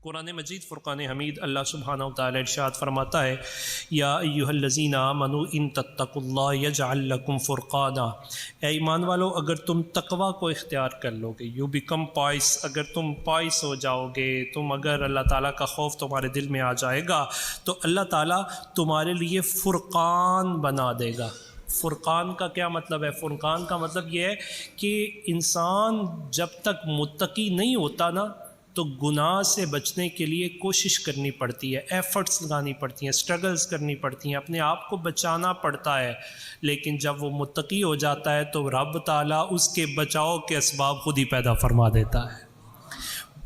قرآن مجید فرقان حمید اللہ سبحانہ و تعالی ارشاد فرماتا ہے یا ایھا الذین آمنوا ان تتقوا اللہ یجعل لکم فرقانا، اے ایمان والو اگر تم تقوی کو اختیار کر لو گے، یو بیکم پائس، اگر تم پائس ہو جاؤ گے، اگر اللہ تعالیٰ کا خوف تمہارے دل میں آ جائے گا تو اللہ تعالیٰ تمہارے لیے فرقان بنا دے گا۔ فرقان کا کیا مطلب ہے؟ فرقان کا مطلب یہ ہے کہ انسان جب تک متقی نہیں ہوتا نا تو گناہ سے بچنے کے لیے کوشش کرنی پڑتی ہے، ایفرٹس لگانی پڑتی ہیں، سٹرگلز کرنی پڑتی ہیں، اپنے آپ کو بچانا پڑتا ہے، لیکن جب وہ متقی ہو جاتا ہے تو رب تعالیٰ اس کے بچاؤ کے اسباب خود ہی پیدا فرما دیتا ہے۔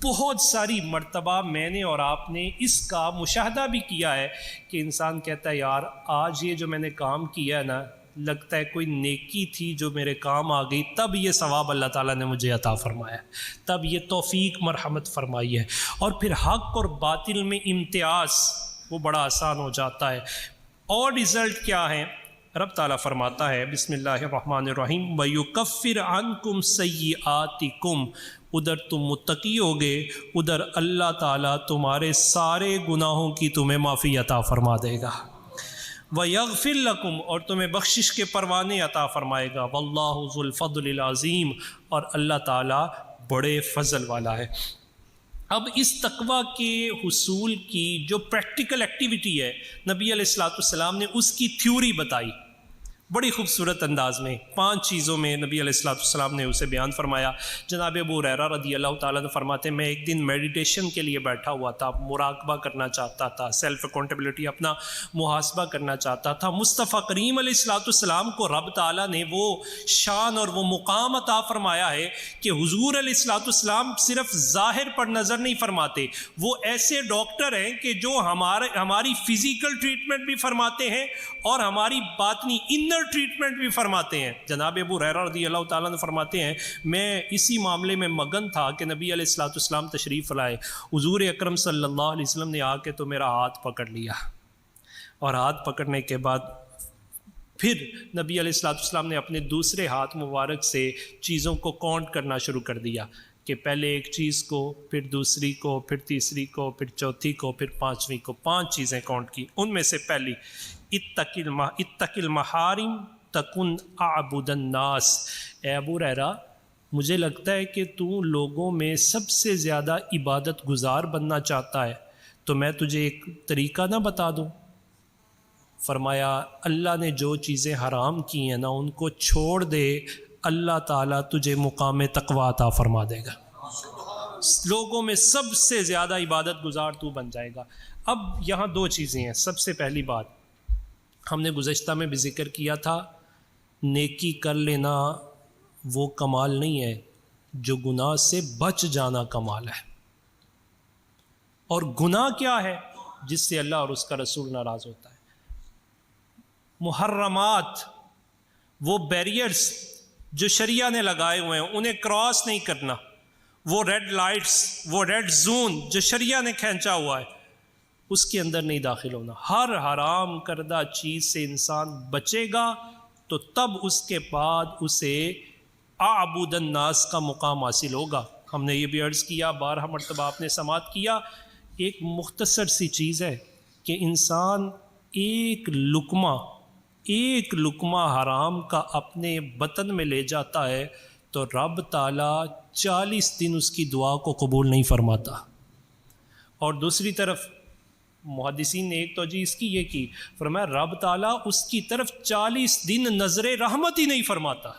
بہت ساری مرتبہ میں نے اور آپ نے اس کا مشاہدہ بھی کیا ہے کہ انسان کہتا ہے یار آج یہ جو میں نے کام کیا ہے نا، لگتا ہے کوئی نیکی تھی جو میرے کام آ گئی، تب یہ ثواب اللہ تعالیٰ نے مجھے عطا فرمایا، تب یہ توفیق مرحمت فرمائی ہے، اور پھر حق اور باطل میں امتیاز وہ بڑا آسان ہو جاتا ہے۔ اور رزلٹ کیا ہے؟ رب تعالیٰ فرماتا ہے بسم اللہ الرحمن الرحیم وَيُكَفِّرْ عَنْكُمْ سَيِّئَاتِكُمْ، ادھر تم متقی ہوگے، ادھر اللہ تعالیٰ تمہارے سارے گناہوں کی تمہیں معافی عطا فرما دے گا۔ وَيَغْفِرْ لَكُمْ، اور تمہیں بخشش کے پروانے عطا فرمائے گا۔ وَاللَّهُ ذُو الْفَضْلِ الْعَظِيمِ، اور اللہ تعالیٰ بڑے فضل والا ہے۔ اب اس تقویٰ کے حصول کی جو پریکٹیکل ایکٹیویٹی ہے، نبی علیہ السلام نے اس کی تھیوری بتائی بڑی خوبصورت انداز میں، 5 چیزوں میں نبی علیہ السلام نے اسے بیان فرمایا۔ جناب ابو ہریرہ رضی اللہ تعالیٰ عنہ فرماتے ہیں میں ایک دن میڈیٹیشن کے لیے بیٹھا ہوا تھا، مراقبہ کرنا چاہتا تھا، سیلف اکاؤنٹیبلٹی، اپنا محاسبہ کرنا چاہتا تھا۔ مصطفیٰ کریم علیہ السلام کو رب تعالیٰ نے وہ شان اور وہ مقام عطا فرمایا ہے کہ حضور علیہ السلام صرف ظاہر پر نظر نہیں فرماتے، وہ ایسے ڈاکٹر ہیں کہ جو ہماری فزیکل ٹریٹمنٹ بھی فرماتے ہیں اور ہماری باطنی انر ٹریٹمنٹ بھی فرماتے ہیں۔ جناب ابو ہریرہ رضی اللہ تعالیٰ نے فرماتے ہیں میں اسی معاملے میں مگن تھا کہ نبی علیہ السلام تشریف لائے، حضور اکرم صلی اللہ علیہ وسلم نے آ کے تو میرا ہاتھ پکڑ لیا، اور ہاتھ پکڑنے کے بعد پھر نبی علیہ السلام نے اپنے دوسرے ہاتھ مبارک سے چیزوں کو کاؤنٹ کرنا شروع کر دیا کہ پہلے ایک چیز کو، پھر دوسری کو، پھر تیسری کو، پھر چوتھی کو، پھر 5ویں کو، 5 چیزیں کاؤنٹ کی۔ ان میں سے پہلی اتق المحارم تکن اعبد الناس، اے ابو ہریرہ مجھے لگتا ہے کہ تو لوگوں میں سب سے زیادہ عبادت گزار بننا چاہتا ہے، تو میں تجھے ایک طریقہ نہ بتا دوں؟ فرمایا اللہ نے جو چیزیں حرام کی ہیں نا ان کو چھوڑ دے، اللہ تعالیٰ تجھے مقام تقویٰ عطا فرما دے گا، لوگوں میں سب سے زیادہ عبادت گزار تو بن جائے گا۔ اب یہاں 2 چیزیں ہیں۔ سب سے پہلی بات ہم نے گزشتہ میں بھی ذکر کیا تھا، نیکی کر لینا وہ کمال نہیں ہے، جو گناہ سے بچ جانا کمال ہے۔ اور گناہ کیا ہے؟ جس سے اللہ اور اس کا رسول ناراض ہوتا ہے۔ محرمات، وہ بیریئرز جو شریعہ نے لگائے ہوئے ہیں انہیں کراس نہیں کرنا، وہ ریڈ لائٹس، وہ ریڈ زون جو شریعہ نے کھینچا ہوا ہے اس کے اندر نہیں داخل ہونا۔ ہر حرام کردہ چیز سے انسان بچے گا تو تب اس کے بعد اسے اعبد الناس کا مقام حاصل ہوگا۔ ہم نے یہ بھی عرض کیا، 12 مرتبہ آپ نے سماعت کیا، ایک مختصر سی چیز ہے کہ انسان ایک لقمہ حرام کا اپنے بطن میں لے جاتا ہے تو رب تعالیٰ 40 دن اس کی دعا کو قبول نہیں فرماتا۔ اور دوسری طرف محدثین نے ایک توجہ اس کی یہ کی، فرمایا رب تعالیٰ اس کی طرف 40 دن نظر رحمت ہی نہیں فرماتا۔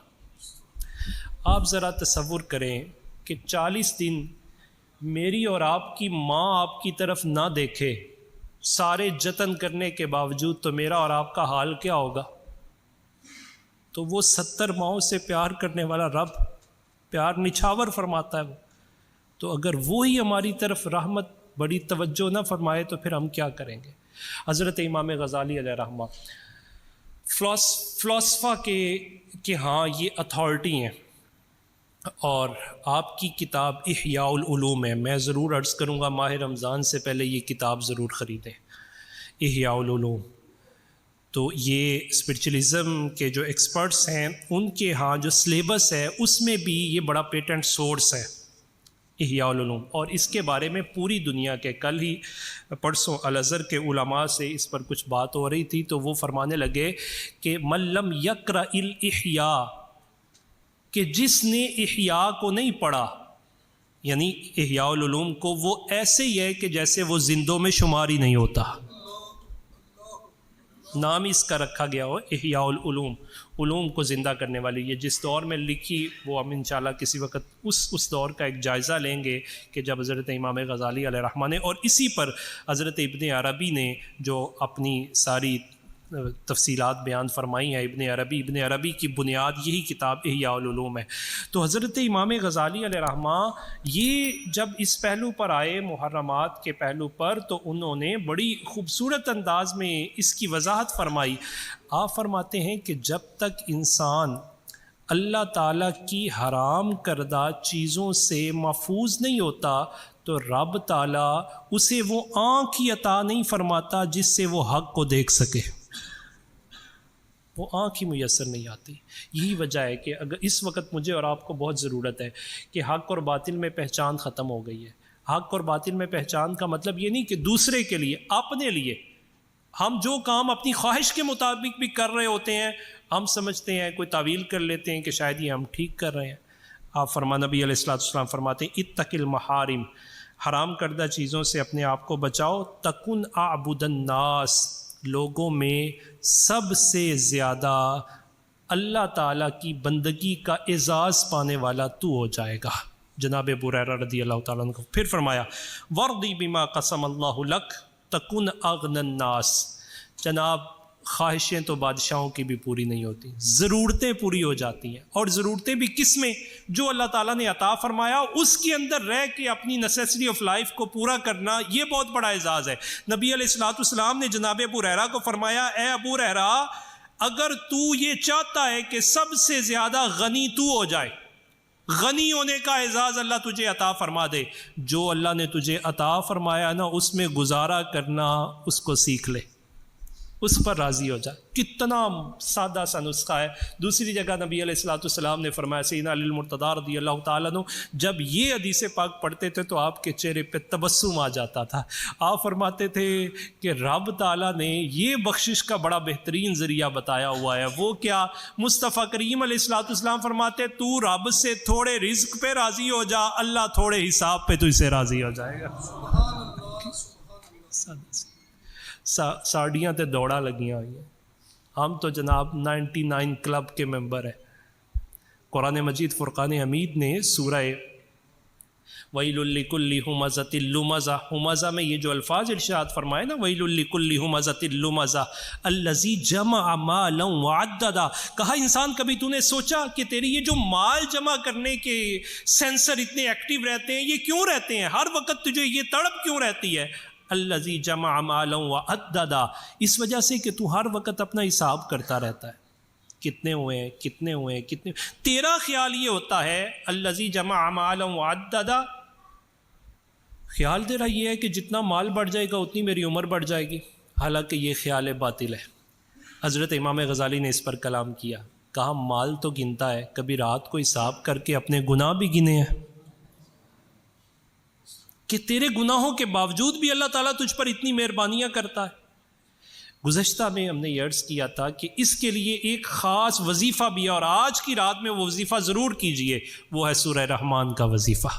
آپ ذرا تصور کریں کہ 40 دن میری اور آپ کی ماں آپ کی طرف نہ دیکھے، سارے جتن کرنے کے باوجود، تو میرا اور آپ کا حال کیا ہوگا؟ تو وہ 70 ماؤں سے پیار کرنے والا رب پیار نچھاور فرماتا ہے وہ، تو اگر وہی ہماری طرف رحمت بڑی توجہ نہ فرمائے تو پھر ہم کیا کریں گے؟ حضرت امام غزالی علیہ رحمہ فلاسفہ کہ ہاں یہ اتھارٹی ہیں، اور آپ کی کتاب احیاء العلوم ہے، میں ضرور عرض کروں گا ماہ رمضان سے پہلے یہ کتاب ضرور خریدیں، احیاء العلوم۔ تو یہ اسپرچولیزم کے جو ایکسپرٹس ہیں ان کے ہاں جو سلیبس ہے اس میں بھی یہ بڑا پیٹنٹ سورس ہے، احیاء العلوم، اور اس کے بارے میں پوری دنیا کے کل ہی پرسوں الازہر کے علماء سے اس پر کچھ بات ہو رہی تھی، تو وہ فرمانے لگے کہ من لم یقرأ الاحیاء، کہ جس نے احیاء کو نہیں پڑھا، یعنی احیاء العلوم کو، وہ ایسے ہی ہے کہ جیسے وہ زندوں میں شمار ہی نہیں ہوتا. نام اس کا رکھا گیا ہو احیاء العلوم، علوم کو زندہ کرنے والی. یہ جس دور میں لکھی وہ ہم انشاءاللہ کسی وقت اس دور کا ایک جائزہ لیں گے کہ جب حضرت امام غزالی علیہ رحمہ نے، اور اسی پر حضرت ابن عربی نے جو اپنی ساری تفصیلات بیان فرمائی ہیں، ابن عربی کی بنیاد یہی کتاب احیاء العلوم ہے. تو حضرت امام غزالی علیہ رحمہ یہ جب اس پہلو پر آئے، محرمات کے پہلو پر، تو انہوں نے بڑی خوبصورت انداز میں اس کی وضاحت فرمائی. آپ فرماتے ہیں کہ جب تک انسان اللہ تعالیٰ کی حرام کردہ چیزوں سے محفوظ نہیں ہوتا تو رب تعالیٰ اسے وہ آنکھ ہی عطا نہیں فرماتا جس سے وہ حق کو دیکھ سکے. وہ آنکھ ہی میسر نہیں آتی. یہی وجہ ہے کہ اگر اس وقت مجھے اور آپ کو بہت ضرورت ہے کہ حق اور باطل میں پہچان ختم ہو گئی ہے. حق اور باطل میں پہچان کا مطلب یہ نہیں کہ دوسرے کے لیے، اپنے لیے ہم جو کام اپنی خواہش کے مطابق بھی کر رہے ہوتے ہیں، ہم سمجھتے ہیں، کوئی تعویل کر لیتے ہیں کہ شاید یہ ہم ٹھیک کر رہے ہیں. آپ نبی علیہ السلام فرماتے ہیں اتق المحارم، حرام کردہ چیزوں سے اپنے آپ کو بچاؤ، تکن اعبد الناس، لوگوں میں سب سے زیادہ اللہ تعالیٰ کی بندگی کا اعزاز پانے والا تو ہو جائے گا. جناب ابو ہریرہ رضی اللہ تعالیٰ عنہ کو پھر فرمایا وَرْضِ بِمَا قَسَمَ اللَّهُ لَكَ تَكُنْ أَغْنَى النَّاسِ. جناب خواہشیں تو بادشاہوں کی بھی پوری نہیں ہوتی، ضرورتیں پوری ہو جاتی ہیں، اور ضرورتیں بھی کس میں؟ جو اللہ تعالیٰ نے عطا فرمایا اس کے اندر رہ کے اپنی نیسیسری آف لائف کو پورا کرنا، یہ بہت بڑا اعزاز ہے. نبی علیہ السلام نے جناب ابو ہریرہ کو فرمایا اے ابو ہریرہ، اگر تو یہ چاہتا ہے کہ سب سے زیادہ غنی تو ہو جائے، غنی ہونے کا اعزاز اللہ تجھے عطا فرما دے، جو اللہ نے تجھے عطا فرمایا نا اس میں گزارا کرنا اس کو سیکھ لے، اس پر راضی ہو جائے. کتنا سادہ سا نسخہ ہے. دوسری جگہ نبی علیہ السلام نے فرمایا، سیدنا علی المرتضیٰ رضی اللہ تعالیٰ عنہ جب یہ حدیث پاک پڑھتے تھے تو آپ کے چہرے پہ تبسم آ جاتا تھا. آپ فرماتے تھے کہ رب تعالیٰ نے یہ بخشش کا بڑا بہترین ذریعہ بتایا ہوا ہے. وہ کیا؟ مصطفیٰ کریم علیہ السلام فرماتے تو رب سے تھوڑے رزق پہ راضی ہو جا، اللہ تھوڑے حساب پہ تو اسے راضی ہو جائے گا. ساڑیاں تے دوڑا لگیاں ہوئی ہیں. ہم تو جناب 99 کلب کے ممبر ہیں. قرآن مجید فرقان حمید نے سورہ وَيْلٌ لِكُلِّ هُمَزَةٍ لُمَزَةٍ، ہمزہ میں یہ جو الفاظ ارشاد فرمائے نا وَيْلٌ لِكُلِّ هُمَزَةٍ لُمَزَةٍ الَّذِي جَمَعَ مَالًا وَعَدَّدَ. کہا انسان کبھی تو نے سوچا کہ تیری یہ جو مال جمع کرنے کے سینسر اتنے ایکٹیو رہتے ہیں، یہ کیوں رہتے ہیں؟ ہر وقت تجھے یہ تڑپ کیوں رہتی ہے؟ الذی جمع مالا وعددا، اس وجہ سے کہ تو ہر وقت اپنا حساب کرتا رہتا ہے، کتنے ہوئے ہیں، کتنے ہوئے ہیں، کتنے. تیرا خیال یہ ہوتا ہے الذی جمع مالا وعددا، خیال تیرا یہ ہے کہ جتنا مال بڑھ جائے گا اتنی میری عمر بڑھ جائے گی. حالانکہ یہ خیال باطل ہے. حضرت امام غزالی نے اس پر کلام کیا، کہا مال تو گنتا ہے، کبھی رات کو حساب کر کے اپنے گناہ بھی گنے ہیں کہ تیرے گناہوں کے باوجود بھی اللہ تعالیٰ تجھ پر اتنی مہربانیاں کرتا ہے. گزشتہ میں ہم نے یہ عرض کیا تھا کہ اس کے لیے ایک خاص وظیفہ بھی ہے، اور آج کی رات میں وہ وظیفہ ضرور کیجئے. وہ ہے سورہ رحمان کا وظیفہ.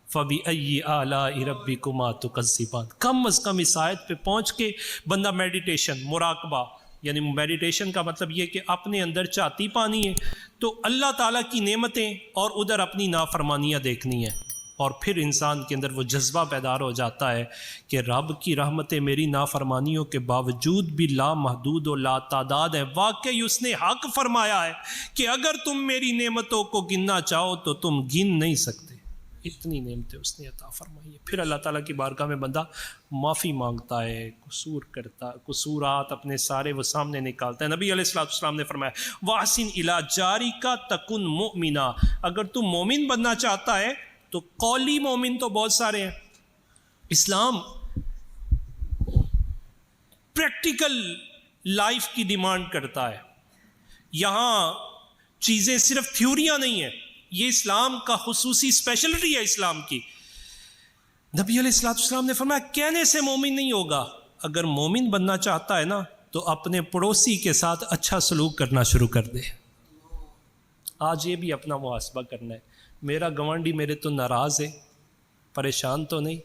فَبِأَيِّ آلَاءِ رَبِّكُمَا تُكَذِّبَانِ. کم از کم اس آیت پہ پہنچ کے بندہ میڈیٹیشن، مراقبہ، یعنی میڈیٹیشن کا مطلب یہ کہ اپنے اندر چاہتی پانی ہے تو اللہ تعالیٰ کی نعمتیں اور ادھر اپنی نافرمانیاں دیکھنی ہیں، اور پھر انسان کے اندر وہ جذبہ پیدا ہو جاتا ہے کہ رب کی رحمتیں میری نافرمانیوں کے باوجود بھی لامحدود و لا تعداد ہے. واقعی اس نے حق فرمایا ہے کہ اگر تم میری نعمتوں کو گننا چاہو تو تم گن نہیں سکتے، اتنی نعمتیں اس نے عطا فرمائی ہے. پھر اللہ تعالیٰ کی بارگاہ میں بندہ معافی مانگتا ہے، قصور کرتا، قصورات اپنے سارے وہ سامنے نکالتا ہے. نبی علیہ السلام نے فرمایا وَأَحْسِنْ إِلَىٰ جَارِكَ تَكُنْ مُؤْمِنًا. اگر تم مومن بننا چاہتا ہے تو قولی مومن تو بہت سارے ہیں. اسلام پریکٹیکل لائف کی ڈیمانڈ کرتا ہے. یہاں چیزیں صرف تھیوریاں نہیں ہیں، یہ اسلام کا خصوصی اسپیشلٹی ہے اسلام کی نبی علیہ الصلوۃ والسلام نے فرمایا کہنے سے مومن نہیں ہوگا، اگر مومن بننا چاہتا ہے نا تو اپنے پڑوسی کے ساتھ اچھا سلوک کرنا شروع کر دے۔ آج یہ بھی اپنا محاسبہ کرنا ہے، میرا گوانڈی میرے تو ناراض ہے، پریشان تو نہیں،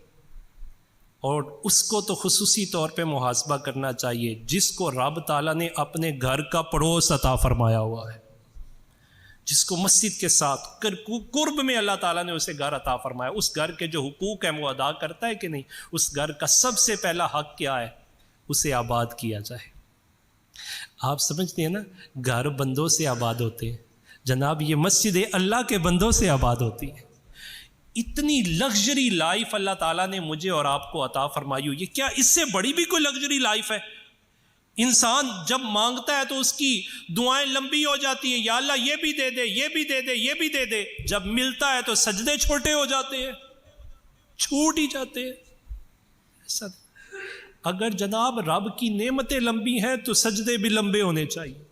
اور اس کو تو خصوصی طور پہ محاسبہ کرنا چاہیے جس کو رب تعالیٰ نے اپنے گھر کا پڑوس عطا فرمایا ہوا ہے، جس کو مسجد کے ساتھ قرب میں اللہ تعالیٰ نے اسے گھر عطا فرمایا، اس گھر کے جو حقوق ہیں وہ ادا کرتا ہے کہ نہیں؟ اس گھر کا سب سے پہلا حق کیا ہے؟ اسے آباد کیا جائے۔ آپ سمجھتے ہیں نا، گھر بندوں سے آباد ہوتے ہیں، جناب یہ مسجد اللہ کے بندوں سے آباد ہوتی ہے۔ اتنی لگژری لائف اللہ تعالیٰ نے مجھے اور آپ کو عطا فرمائی ہوئی ہے، کیا اس سے بڑی بھی کوئی لگژری لائف ہے؟ انسان جب مانگتا ہے تو اس کی دعائیں لمبی ہو جاتی ہیں، یا اللہ یہ بھی دے دے، یہ بھی دے دے، یہ بھی دے دے۔ جب ملتا ہے تو سجدے چھوٹے ہو جاتے ہیں، چھوٹ ہی جاتے ہیں۔ ایسا اگر جناب رب کی نعمتیں لمبی ہیں تو سجدے بھی لمبے ہونے چاہیے۔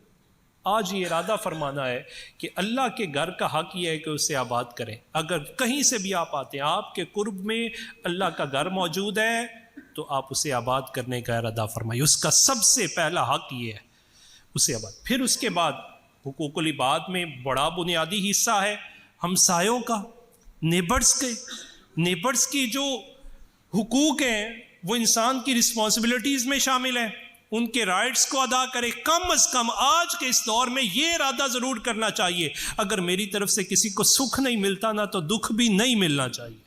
آج یہ ارادہ فرمانا ہے کہ اللہ کے گھر کا حق یہ ہے کہ اسے آباد کریں۔ اگر کہیں سے بھی آپ آتے ہیں، آپ کے قرب میں اللہ کا گھر موجود ہے تو آپ اسے آباد کرنے کا ارادہ فرمائیے۔ اس کا سب سے پہلا حق یہ ہے، اسے آباد۔ پھر اس کے بعد حقوق العباد میں بڑا بنیادی حصہ ہے ہمسایوں کا، نیبرز کی جو حقوق ہیں وہ انسان کی رسپانسبلٹیز میں شامل ہیں، ان کے رائٹس کو ادا کرے۔ کم از کم آج کے اس دور میں یہ ارادہ ضرور کرنا چاہیے، اگر میری طرف سے کسی کو سکھ نہیں ملتا نا تو دکھ بھی نہیں ملنا چاہیے۔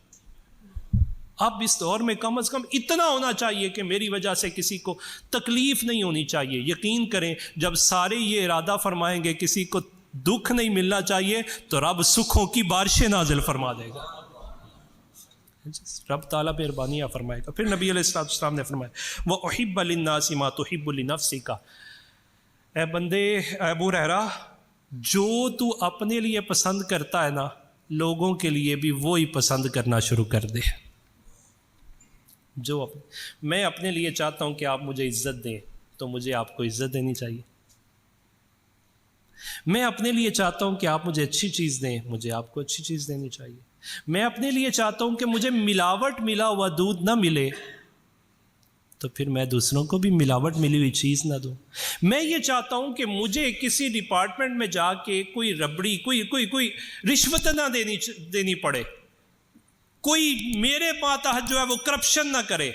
اب اس دور میں کم از کم اتنا ہونا چاہیے کہ میری وجہ سے کسی کو تکلیف نہیں ہونی چاہیے۔ یقین کریں جب سارے یہ ارادہ فرمائیں گے کسی کو دکھ نہیں ملنا چاہیے تو رب سکھوں کی بارشیں نازل فرما دے گا، رب تعالیٰ مہربانیاں فرمائے گا۔ پھر نبی علیہ الصلوۃ والسلام نے فرمایا وَأُحِبَّ لِلنَّاسِ مَا تُحِبُّ لِنَفْسِكَ، اے بندے، اے ابو ہریرہ، جو تو اپنے لیے پسند کرتا ہے نا، لوگوں کے لیے بھی وہی پسند کرنا شروع کر دے۔ میں اپنے لیے چاہتا ہوں کہ آپ مجھے عزت دیں تو مجھے آپ کو عزت دینی چاہیے۔ میں اپنے لیے چاہتا ہوں کہ آپ مجھے اچھی چیز دیں، مجھے آپ کو اچھی چیز دینی چاہیے۔ میں اپنے لیے چاہتا ہوں کہ مجھے ملاوٹ ملا ہوا دودھ نہ ملے تو پھر میں دوسروں کو بھی ملاوٹ ملی ہوئی چیز نہ دوں۔ میں یہ چاہتا ہوں کہ مجھے کسی ڈپارٹمنٹ میں جا کے کوئی ربڑی کوئی رشوت نہ دینی پڑے، کوئی میرے ماتحت جو ہے وہ کرپشن نہ کرے۔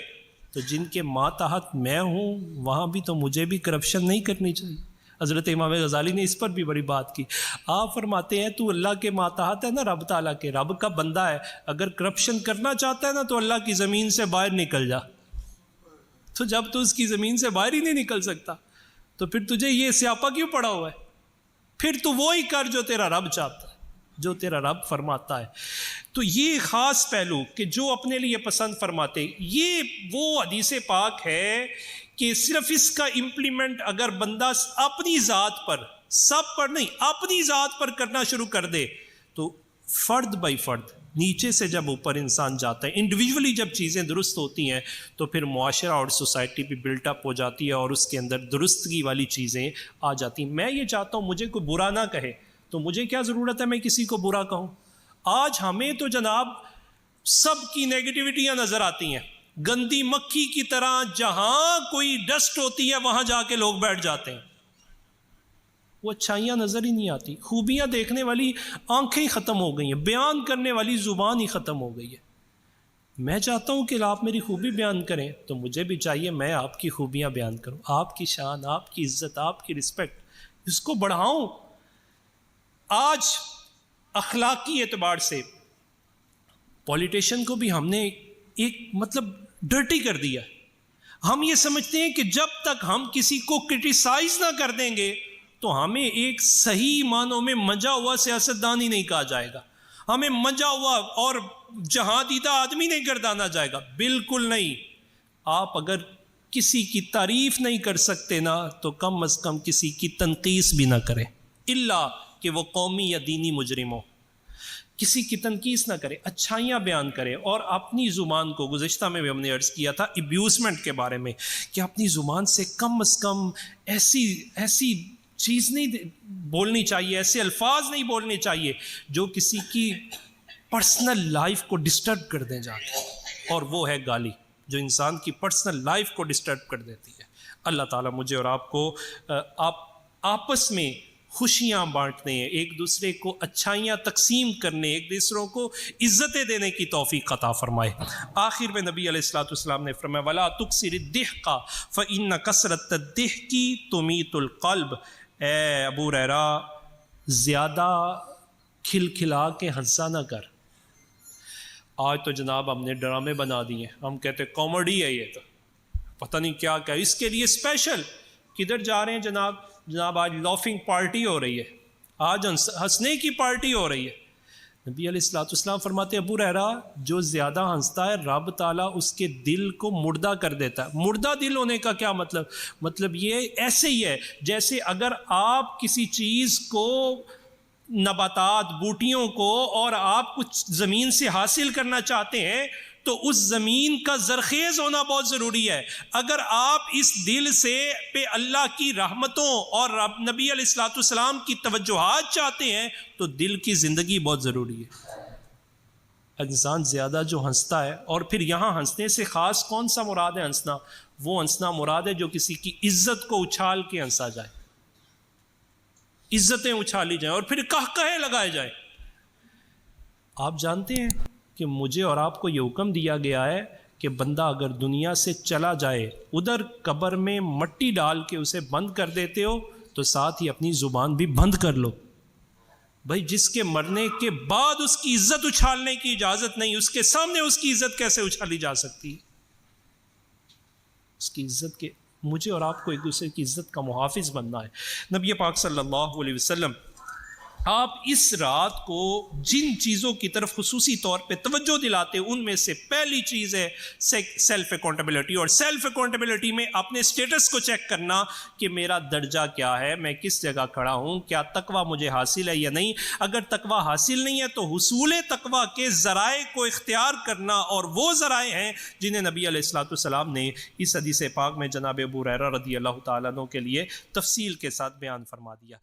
تو جن کے ماتحت میں ہوں وہاں بھی تو مجھے بھی کرپشن نہیں کرنی چاہیے۔ حضرت امام غزالی نے اس پر بھی بڑی بات کی۔ آپ فرماتے ہیں تو اللہ کے ماتحت ہے نا، رب تعالیٰ کے، رب کا بندہ ہے، اگر کرپشن کرنا چاہتا ہے نا تو اللہ کی زمین سے باہر نکل جا۔ تو جب تو اس کی زمین سے باہر ہی نہیں نکل سکتا تو پھر تجھے یہ سیاپا کیوں پڑا ہوا ہے؟ پھر تو وہی کر جو تیرا رب چاہتا ہے، جو تیرا رب فرماتا ہے۔ تو یہ خاص پہلو کہ جو اپنے لیے پسند فرماتے، یہ وہ حدیث پاک ہے کہ صرف اس کا امپلیمنٹ اگر بندہ اپنی ذات پر، سب پر نہیں، اپنی ذات پر کرنا شروع کر دے تو فرد بائی فرد، نیچے سے جب اوپر انسان جاتا ہے، انڈیویجولی جب چیزیں درست ہوتی ہیں تو پھر معاشرہ اور سوسائٹی بھی بلٹ اپ ہو جاتی ہے اور اس کے اندر درستگی والی چیزیں آ جاتی ہیں۔ میں یہ چاہتا ہوں مجھے کوئی برا نہ کہے تو مجھے کیا ضرورت ہے میں کسی کو برا کہوں؟ آج ہمیں تو جناب سب کی نیگیٹیوٹیاں نظر آتی ہیں، گندی مکھی کی طرح جہاں کوئی ڈسٹ ہوتی ہے وہاں جا کے لوگ بیٹھ جاتے ہیں، وہ اچھائیاں نظر ہی نہیں آتی، خوبیاں دیکھنے والی آنکھیں ختم ہو گئی ہیں، بیان کرنے والی زبان ہی ختم ہو گئی ہے۔ میں چاہتا ہوں کہ آپ میری خوبی بیان کریں تو مجھے بھی چاہیے میں آپ کی خوبیاں بیان کروں، آپ کی شان، آپ کی عزت، آپ کی رسپیکٹ، اس کو بڑھاؤں۔ آج اخلاقی اعتبار سے پولیٹیشن کو بھی ہم نے ایک ڈرٹی کر دیا۔ ہم یہ سمجھتے ہیں کہ جب تک ہم کسی کو کرٹیسائز نہ کر دیں گے تو ہمیں ایک صحیح معنوں میں منجا ہوا سیاستدان ہی نہیں کہا جائے گا، ہمیں منجا ہوا اور جہاں دیدہ آدمی نہیں گردانا جائے گا۔ بالکل نہیں۔ آپ اگر کسی کی تعریف نہیں کر سکتے نا تو کم از کم کسی کی تنقیص بھی نہ کریں، الا کہ وہ قومی یا دینی مجرم ہو۔ کسی کی تنقیص نہ کرے، اچھائیاں بیان کرے، اور اپنی زبان کو، گزشتہ میں بھی ہم نے عرض کیا تھا ابیوزمنٹ کے بارے میں، کہ اپنی زبان سے کم از کم ایسی چیز نہیں بولنی چاہیے، ایسے الفاظ نہیں بولنے چاہیے جو کسی کی پرسنل لائف کو ڈسٹرب کر دیں جا کے۔ اور وہ ہے گالی، جو انسان کی پرسنل لائف کو ڈسٹرب کر دیتی ہے۔ اللہ تعالیٰ مجھے اور آپ کو آپس میں خوشیاں بانٹنے، ایک دوسرے کو اچھائیاں تقسیم کرنے، ایک دوسروں کو عزتیں دینے کی توفیق عطا فرمائے۔ آخر میں نبی علیہ الصلوۃ والسلام نے فرمایا وَلَا تُكْثِرِ الضِّحْكَ فَإِنَّ كَثْرَةَ الضِّحْكِ تُمِيتُ الْقَلْبَ۔ اے ابو ہریرہ، زیادہ کھلکھلا کے ہنسا نہ کر۔ آج تو جناب ہم نے ڈرامے بنا دیے، ہم کہتے کامیڈی ہے، یہ تو پتہ نہیں کیا کیا، اس کے لیے اسپیشل کدھر جا رہے ہیں جناب آج لافنگ پارٹی ہو رہی ہے، آج ہنسنے کی پارٹی ہو رہی ہے۔ نبی علیہ الصلوۃ والسلام فرماتے ہیں ابو ہریرہ، جو زیادہ ہنستا ہے رب تعالیٰ اس کے دل کو مردہ کر دیتا ہے۔ مردہ دل ہونے کا کیا مطلب یہ ایسے ہی ہے جیسے اگر آپ کسی چیز کو، نباتات، بوٹیوں کو، اور آپ کچھ زمین سے حاصل کرنا چاہتے ہیں تو اس زمین کا زرخیز ہونا بہت ضروری ہے۔ اگر آپ اس دل سے پہ اللہ کی رحمتوں اور نبی علیہ الصلوۃ والسلام کی توجہات چاہتے ہیں تو دل کی زندگی بہت ضروری ہے۔ انسان زیادہ جو ہنستا ہے، اور پھر یہاں ہنسنے سے خاص کون سا مراد ہے ہنسنا؟ وہ ہنسنا مراد ہے جو کسی کی عزت کو اچھال کے ہنسا جائے، عزتیں اچھالی جائیں اور پھر قہقہے لگائے جائے۔ آپ جانتے ہیں کہ مجھے اور آپ کو یہ حکم دیا گیا ہے کہ بندہ اگر دنیا سے چلا جائے، ادھر قبر میں مٹی ڈال کے اسے بند کر دیتے ہو تو ساتھ ہی اپنی زبان بھی بند کر لو۔ بھائی جس کے مرنے کے بعد اس کی عزت اچھالنے کی اجازت نہیں، اس کے سامنے اس کی عزت کیسے اچھالی جا سکتی ہے؟ اس کی عزت کے، مجھے اور آپ کو ایک دوسرے کی عزت کا محافظ بننا ہے۔ نبی پاک صلی اللہ علیہ وسلم آپ اس رات کو جن چیزوں کی طرف خصوصی طور پہ توجہ دلاتے ان میں سے پہلی چیز ہے سیلف اکاؤنٹیبلٹی، اور سیلف اکاؤنٹیبلٹی میں اپنے سٹیٹس کو چیک کرنا کہ میرا درجہ کیا ہے، میں کس جگہ کھڑا ہوں، کیا تقویٰ مجھے حاصل ہے یا نہیں۔ اگر تقویٰ حاصل نہیں ہے تو حصول تقویٰ کے ذرائع کو اختیار کرنا، اور وہ ذرائع ہیں جنہیں نبی علیہ الصلوۃ والسلام نے اس حدیث پاک میں جناب ابو ہریرہ رضی اللہ تعالیٰ عنہ کے لیے تفصیل کے ساتھ بیان فرما دیا۔